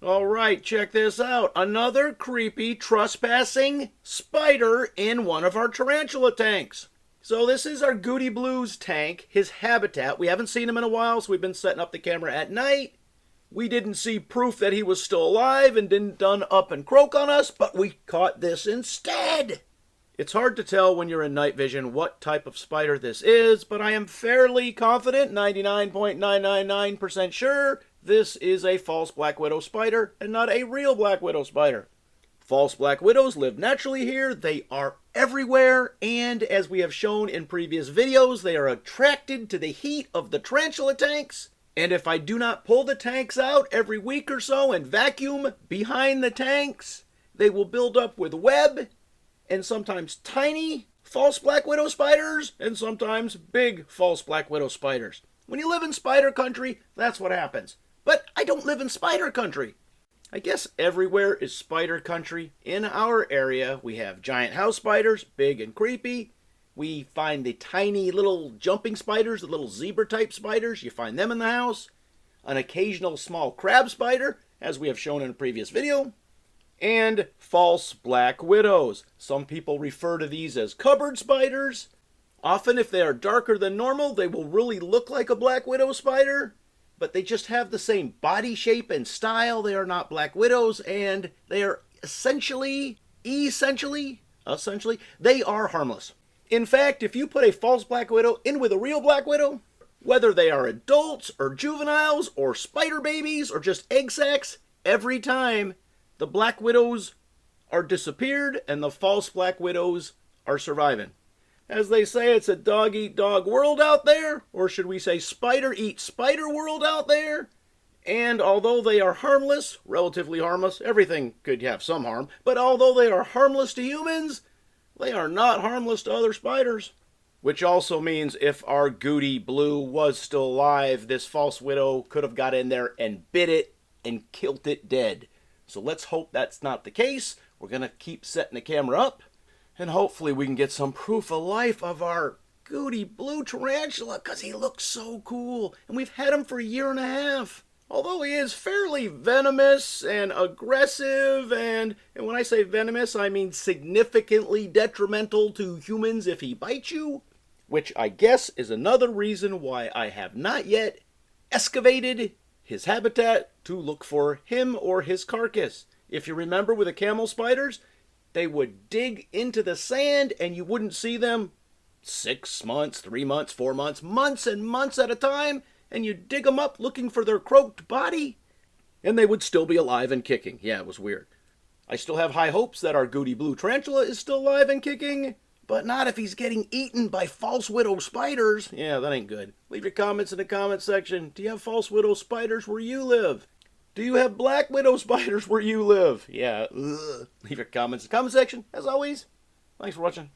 Alright, check this out. Another creepy trespassing spider in one of our tarantula tanks. So this is our Gooty Blue's tank, his habitat. We haven't seen him in a while, so we've been setting up the camera at night. We didn't see proof that he was still alive and didn't done up and croak on us, but we caught this instead. It's hard to tell when you're in night vision what type of spider this is, but I am fairly confident, 99.999% sure, this is a false black widow spider and not a real black widow spider. False black widows live naturally here, they are everywhere, and as we have shown in previous videos, they are attracted to the heat of the tarantula tanks. And if I do not pull the tanks out every week or so and vacuum behind the tanks, they will build up with web, and sometimes tiny false black widow spiders, and sometimes big false black widow spiders. When you live in spider country, that's what happens. But I don't live in spider country. I guess everywhere is spider country. In our area, we have giant house spiders, big and creepy. We find the tiny little jumping spiders, the little zebra-type spiders. You find them in the house. An occasional small crab spider, as we have shown in a previous video. And false black widows. Some people refer to these as cupboard spiders. Often, if they are darker than normal, they will really look like a black widow spider. But they just have the same body shape and style. They are not black widows, and they are essentially, they are harmless. In fact, if you put a false black widow in with a real black widow, whether they are adults or juveniles or spider babies or just egg sacs, every time the black widows are disappeared and the false black widows are surviving. As they say, it's a dog-eat-dog world out there, or should we say spider-eat-spider world out there. And although they are harmless, relatively harmless, everything could have some harm, but although they are harmless to humans, they are not harmless to other spiders. Which also means if our Gooty Blue was still alive, this false widow could have got in there and bit it and killed it dead. So let's hope that's not the case. We're going to keep setting the camera up. And hopefully we can get some proof of life of our Gooty Blue tarantula, because he looks so cool. And we've had him for a year and a half. Although he is fairly venomous and aggressive, and when I say venomous, I mean significantly detrimental to humans if he bites you. Which I guess is another reason why I have not yet excavated his habitat to look for him or his carcass. If you remember with the camel spiders, they would dig into the sand and you wouldn't see them 6 months, 3 months, 4 months, months and months at a time. And you'd dig them up looking for their croaked body. And they would still be alive and kicking. Yeah, it was weird. I still have high hopes that our Gooty Blue tarantula is still alive and kicking. But not if he's getting eaten by false widow spiders. Yeah, that ain't good. Leave your comments in the comment section. Do you have false widow spiders where you live? Do you have black widow spiders where you live? Yeah, ugh. Leave your comments in the comment section. As always, thanks for watching.